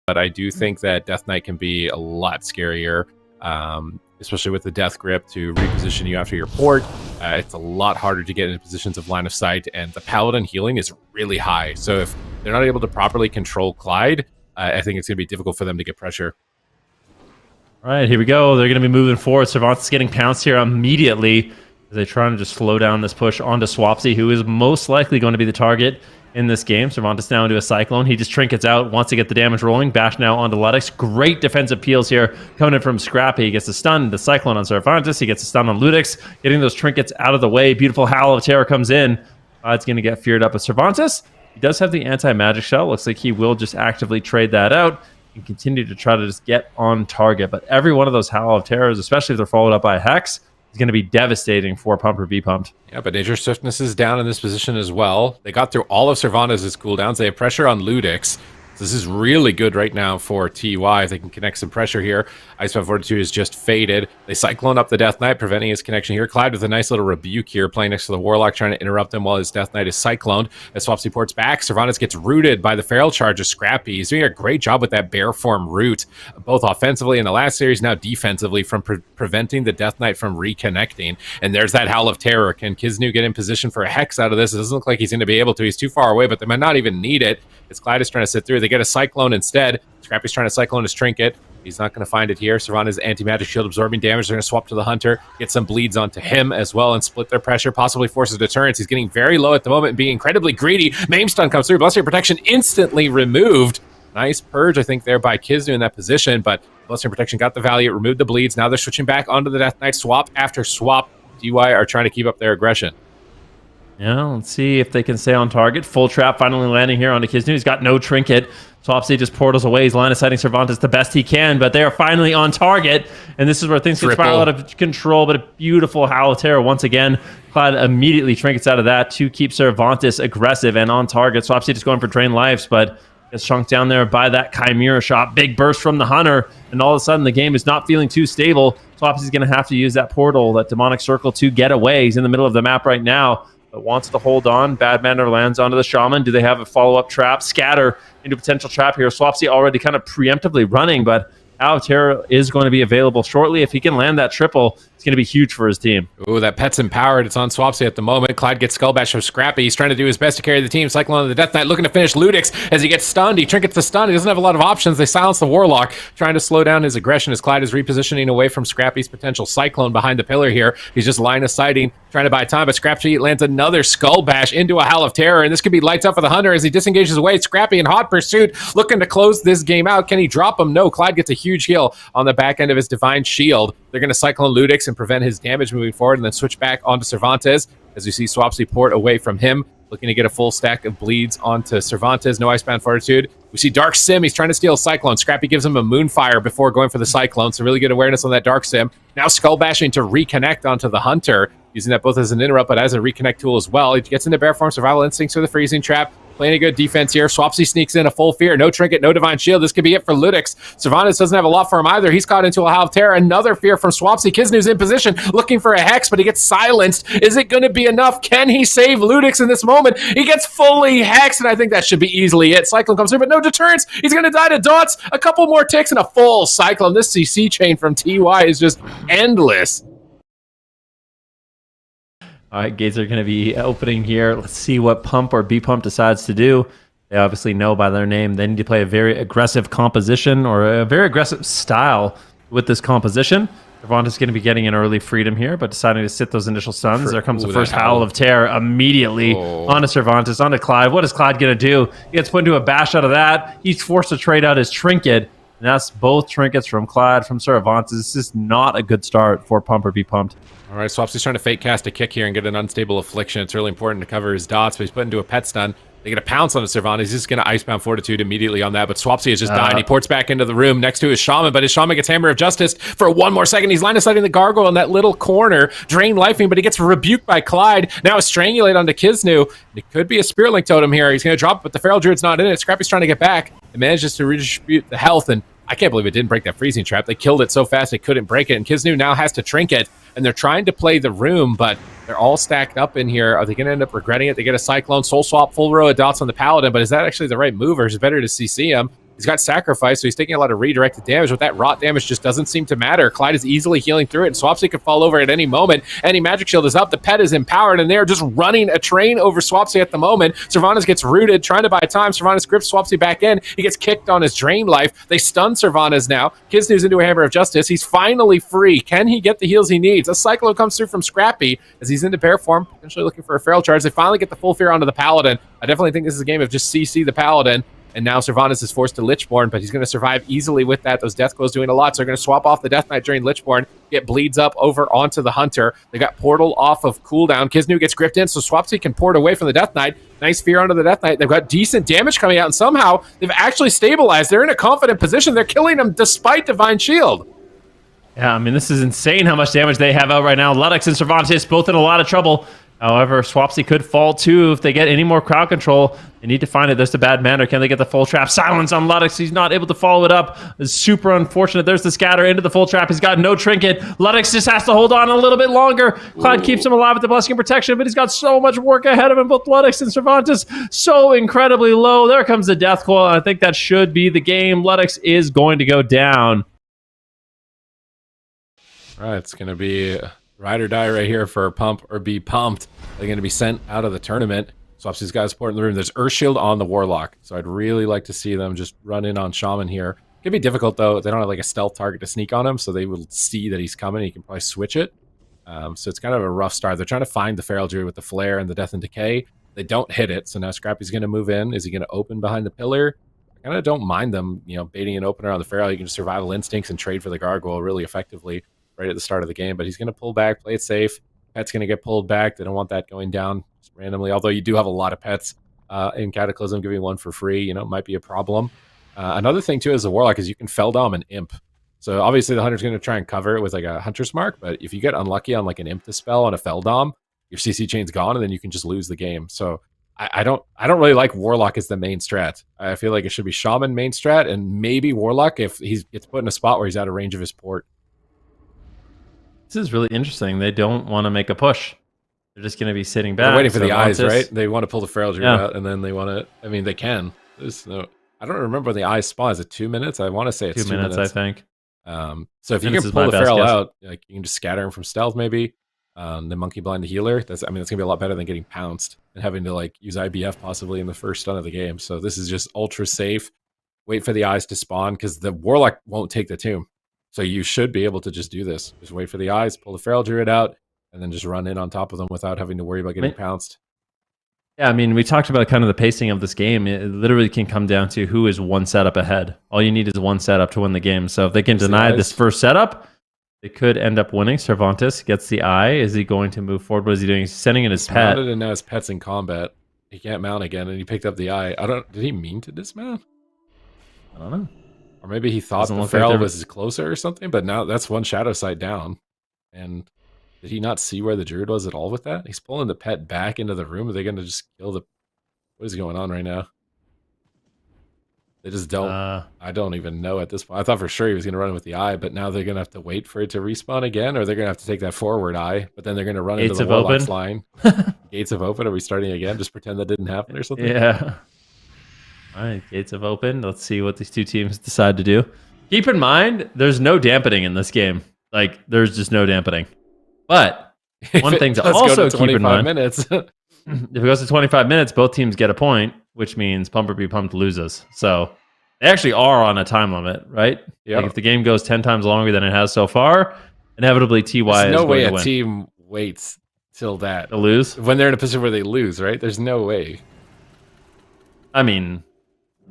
but I do think that Death Knight can be a lot scarier, especially with the Death Grip to reposition you after your port. It's a lot harder to get into positions of line of sight, and the Paladin healing is really high. So if they're not able to properly control Clyde, I think it's going to be difficult for them to get pressure. All right, here we go. They're going to be moving forward. Cervantes is getting pounced here immediately as they try to just slow down this push onto Swapxy, who is most likely going to be the target in this game. Cervantes now into a Cyclone. He just trinkets out, wants to get the damage rolling. Bash now onto Luddex. Great defensive peels here coming in from Scrappy. He gets a stun, the Cyclone on Cervantes. He gets a stun on Luddex, getting those trinkets out of the way. Beautiful Howl of Terror comes in. It's going to get feared up with Cervantes. He does have the anti-magic shell. Looks like he will just actively trade that out and continue to try to just get on target. But every one of those Howl of Terrors, especially if they're followed up by a Hex, is going to be devastating for Pump or Be Pumped. Yeah, but Nature Swiftness is down in this position as well. They got through all of Cervantes' cooldowns. They have pressure on Luddex. This is really good right now for TY. If they can connect some pressure here. Icebound Fortitude is just faded. They Cyclone up the Death Knight, preventing his connection here. Clyde with a nice little rebuke here, playing next to the Warlock, trying to interrupt him while his Death Knight is cycloned. As Swapxy ports back, Cervantes gets rooted by the Feral Charge of Scrappy. He's doing a great job with that bear form root, both offensively in the last series, now defensively, from preventing the Death Knight from reconnecting. And there's that Howl of Terror. Can Kisnou get in position for a Hex out of this? It doesn't look like he's going to be able to. He's too far away, but they might not even need it. As Clyde is trying to sit through, they get a Cyclone instead. Scrappy's trying to Cyclone his Trinket. He's not going to find it here. Cervantes' anti-magic shield absorbing damage. They're going to swap to the Hunter, get some bleeds onto him as well, and split their pressure, possibly forces deterrence. He's getting very low at the moment and being incredibly greedy. Maim Stun comes through. Bloodstream Protection instantly removed. Nice purge, I think, there by Kisnou in that position, but Bloodstream Protection got the value. It removed the bleeds. Now they're switching back onto the Death Knight. Swap after swap. DY are trying to keep up their aggression. Yeah, let's see if they can stay on target. Full trap finally landing here onto Kisnou. He's got no trinket. Swapxy just portals away. He's line of sighting Cervantes the best he can, but they are finally on target. And this is where things can spiral out of control, but a beautiful Howl of Terror once again. Clyde immediately trinkets out of that to keep Cervantes aggressive and on target. Swapxy just going for drain lives, but gets chunked down there by that Chimera shot. Big burst from the Hunter, and all of a sudden the game is not feeling too stable. Swapxy's going to have to use that portal, that demonic circle, to get away. He's in the middle of the map right now, but wants to hold on. Bad Manner lands onto the Shaman. Do they have a follow-up trap? Scatter into potential trap here. Swapxy already kind of preemptively running, but Howl of Terror is going to be available shortly. If he can land that triple, it's going to be huge for his team. Ooh, that pet's empowered. It's on Swapxy at the moment. Clyde gets Skull Bash from Scrappy. He's trying to do his best to carry the team. Cyclone of the Death Knight looking to finish Luddex as he gets stunned. He trinkets the stun. He doesn't have a lot of options. They silence the Warlock, trying to slow down his aggression as Clyde is repositioning away from Scrappy's potential Cyclone behind the pillar here. He's just line of sighting, trying to buy time, but Scrappy lands another Skull Bash into a Howl of Terror, and this could be lights up for the Hunter as he disengages away. Scrappy in hot pursuit, looking to close this game out. Can he drop him? No. Clyde gets a huge heal on the back end of his Divine Shield. They're going to Cyclone Luddex and prevent his damage moving forward, and then switch back onto Cervantes as we see Swapxy port away from him, looking to get a full stack of bleeds onto Cervantes. No Icebound Fortitude. We see Dark Sim. He's trying to steal Cyclone. Scrappy gives him a Moonfire before going for the Cyclone, so really good awareness on that Dark Sim. Now Skull Bashing to reconnect onto the Hunter, using that both as an interrupt but as a reconnect tool as well. He gets into Bear Form, Survival Instincts for the Freezing Trap. Playing a good defense here. Swapxy sneaks in a full fear. No trinket, no divine shield. This could be it for Luddex. Cervantes doesn't have a lot for him either. He's caught into a Howl of Terror. Another fear from Swapxy. Kisnou's in position, looking for a Hex, but he gets silenced. Is it going to be enough? Can he save Luddex in this moment? He gets fully Hexed, and I think that should be easily it. Cyclone comes through, but no deterrence. He's going to die to dots. A couple more ticks and a full Cyclone. This CC chain from TY is just endless. All right, gates are going to be opening here. Let's see what Pump or Be Pump decides to do. They obviously know by their name they need to play a very aggressive composition or a very aggressive style with this composition. Cervantes is going to be getting an early freedom here, but deciding to sit those initial stuns. There comes the first Howl of Terror immediately onto Cervantes, onto Clyde. What is Clyde going to do? He gets put into a bash out of that. He's forced to trade out his trinket. And that's both trinkets from Clyde, from Cervantes. This is not a good start for Pump or Be Pumped. All right, Swapxy's trying to fake cast a kick here and get an unstable affliction. It's really important to cover his dots, but he's put into a pet stun. They get a pounce on the Cervantes. He's just going to Icebound Fortitude immediately on that, but Swapxy is just dying. He ports back into the room next to his Shaman, but his Shaman gets Hammer of Justice for one more second. He's line of sighting the Gargoyle in that little corner, drain lifing, but he gets rebuked by Clyde. Now a Strangulate onto Kisnou. It could be a Spirit Link Totem here. He's going to drop it, but the Feral Druid's not in it. Scrappy's trying to get back. It manages to redistribute the health, and I can't believe it didn't break that freezing trap. They killed it so fast it couldn't break it, and Kisnou now has to trinket, and they're trying to play the room, but they're all stacked up in here. Are they going to end up regretting it? They get a Cyclone, Soul Swap, full row of dots on the Paladin, but is that actually the right move, or is it better to CC him? He's got Sacrifice, so he's taking a lot of redirected damage, but that rot damage just doesn't seem to matter. Clyde is easily healing through it, and Swapxy could fall over at any moment. Any magic shield is up, the pet is empowered, and they're just running a train over Swapxy at the moment. Cervantes gets rooted, trying to buy time. Cervantes grips Swapxy back in. He gets kicked on his drain life. They stun Cervantes now. Kisnou's into a Hammer of Justice. He's finally free. Can he get the heals he needs? A Cyclone comes through from Scrappy as he's into bear form, potentially looking for a feral charge. They finally get the full fear onto the Paladin. I definitely think this is a game of just CC the Paladin. And now Cervantes is forced to Lichborn, but he's going to survive easily with that. Those Death Glows doing a lot, so they're going to swap off the Death Knight during Lichborn, get bleeds up over onto the Hunter. They got Portal off of cooldown. Kisnou gets gripped in, so Swapxy can port away from the Death Knight. Nice fear onto the Death Knight. They've got decent damage coming out, and somehow they've actually stabilized. They're in a confident position. They're killing him despite Divine Shield. Yeah, I mean, this is insane how much damage they have out right now. Luddex and Cervantes both in a lot of trouble. However, Swapxy could fall too if they get any more crowd control. They need to find it. There's the bad mana. Can they get the full trap? Silence on Luddex. He's not able to follow it up. It's super unfortunate. There's the scatter into the full trap. He's got no trinket. Luddex just has to hold on a little bit longer. Clyde keeps him alive with the Blessing of Protection, but he's got so much work ahead of him. Both Luddex and Cervantes so incredibly low. There comes the Death Coil. I think that should be the game. Luddex is going to go down. All right, it's going to be ride or die right here for pump or be pumped. They're going to be sent out of the tournament. Swapxy's got support in the room. There's Earth Shield on the Warlock, so I'd really like to see them just run in on Shaman here. It could be difficult, though. They don't have like a stealth target to sneak on him, so they will see that he's coming. He can probably switch it. So it's kind of a rough start. They're trying to find the Feral Druid with the Flare and the Death and Decay. They don't hit it, so now Scrappy's going to move in. Is he going to open behind the pillar? I kind of don't mind them, baiting an opener on the Feral. You can just Survival Instincts and trade for the Gargoyle really effectively right at the start of the game, but he's going to pull back, play it safe. Pet's going to get pulled back. They don't want that going down just randomly, although you do have a lot of pets in Cataclysm. Giving one for free, might be a problem. Another thing, too, as a Warlock is you can Feldom and Imp. So obviously the Hunter's going to try and cover it with like a Hunter's Mark, but if you get unlucky on like an Imp Dispel on a Feldom, your CC chain's gone, and then you can just lose the game. So I don't really like Warlock as the main strat. I feel like it should be Shaman main strat, and maybe Warlock if he gets put in a spot where he's out of range of his port. This is really interesting. They don't want to make a push. They're just going to be sitting back. They're waiting for the eyes, right? They want to pull the Feral Druid out, and then they want to... I mean, they can. There's no... I don't remember when the eyes spawn. Is it 2 minutes? I want to say it's 2 minutes. I think. So if you can pull the Feral out, like you can just scatter him from stealth, maybe. The Monkey Blind the healer. That's going to be a lot better than getting pounced and having to like use IBF possibly in the first stun of the game. So this is just ultra safe. Wait for the eyes to spawn because the Warlock won't take the tomb. So you should be able to just do this. Just wait for the eyes, pull the Feral Druid out, and then just run in on top of them without having to worry about getting pounced. Yeah, I mean, we talked about kind of the pacing of this game. It literally can come down to who is one setup ahead. All you need is one setup to win the game. So if they can deny this first setup, they could end up winning. Cervantes gets the eye. Is he going to move forward? What is he doing? He's sending in his pet. Mounted, and now his pet's in combat. He can't mount again, and he picked up the eye. Did he mean to dismount? I don't know. Or maybe he thought the Feral was closer or something, but now that's one Shadow Sight down. And did he not see where the Druid was at all with that? He's pulling the pet back into the room. Are they going to just kill the... What is going on right now? They just don't... I don't even know at this point. I thought for sure he was going to run with the eye, but now they're going to have to wait for it to respawn again, or they're going to have to take that forward eye, but then they're going to run into the Warlock's line. Gates have opened. Are we starting again? Just pretend that didn't happen or something? Yeah. All right, gates have opened. Let's see what these two teams decide to do. Keep in mind, there's no dampening in this game. Like, there's just no dampening. But one thing to also keep in mind, minutes. if it goes to 25 minutes, both teams get a point, which means Pump or Be Pumped loses. So they actually are on a time limit, right? Yeah. Like if the game goes 10 times longer than it has so far, inevitably TY is going to win. There's no way a team waits till that. To lose? When they're in a position where they lose, right? There's no way. I mean...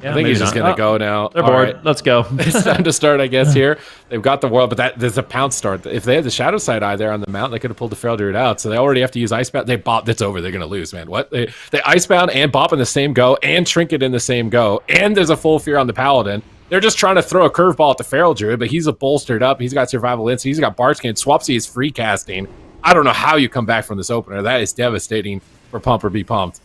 Yeah, I think he's just going to go now. They're bored. Right. Let's go. It's time to start, I guess, here. They've got the world, but there's a pounce start. If they had the Shadow Side Eye there on the mount, they could have pulled the Feral Druid out. So they already have to use Icebound. They bop. It's over. They're going to lose, man. What? They Icebound and bop in the same go and Trinket in the same go. And there's a full fear on the Paladin. They're just trying to throw a curveball at the Feral Druid, but he's a bolstered up. He's got Survival Instinct. He's got Bardskin. Swapxy is free casting. I don't know how you come back from this opener. That is devastating for Pump or Be Pumped.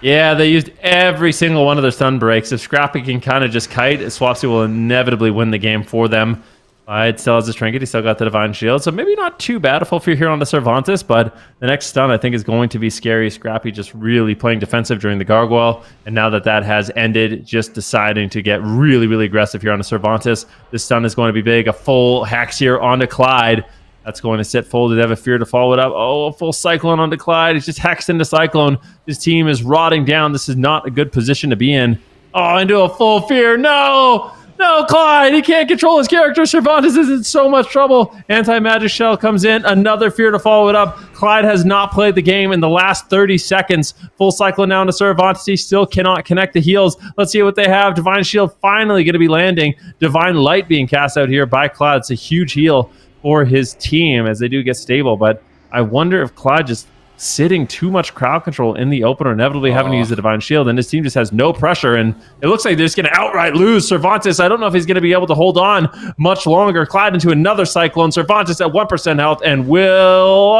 Yeah, they used every single one of their stun breaks. If Scrappy can kind of just kite, Swapxy will inevitably win the game for them. Clyde still has his trinket. He still got the Divine Shield. So maybe not too bad a full fear here on the Cervantes, but the next stun I think is going to be scary. Scrappy just really playing defensive during the Gargoyle. And now that that has ended, just deciding to get really, really aggressive here on the Cervantes. This stun is going to be big. A full Hex here onto Clyde. That's going to sit full. Did they have a fear to follow it up? Oh, a full Cyclone onto Clyde. He's just hexed into Cyclone. His team is rotting down. This is not a good position to be in. Oh, into a full fear. No! No, Clyde, he can't control his character. Cervantes is in so much trouble. Anti-Magic Shell comes in. Another fear to follow it up. Clyde has not played the game in the last 30 seconds. Full cycle down to Cervantes. He still cannot connect the heals. Let's see what they have. Divine Shield finally going to be landing. Divine Light being cast out here by Clyde. It's a huge heal for his team as they do get stable. But I wonder if Clyde just sitting too much crowd control in the opener, inevitably having to use the Divine Shield, and his team just has no pressure, and it looks like they're just going to outright lose. Cervantes, I don't know if he's going to be able to hold on much longer. Clyde into another Cyclone. Cervantes at 1% health, and will...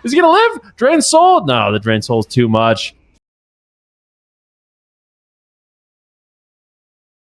is he going to live? Drain Soul? No, the Drain Soul is too much.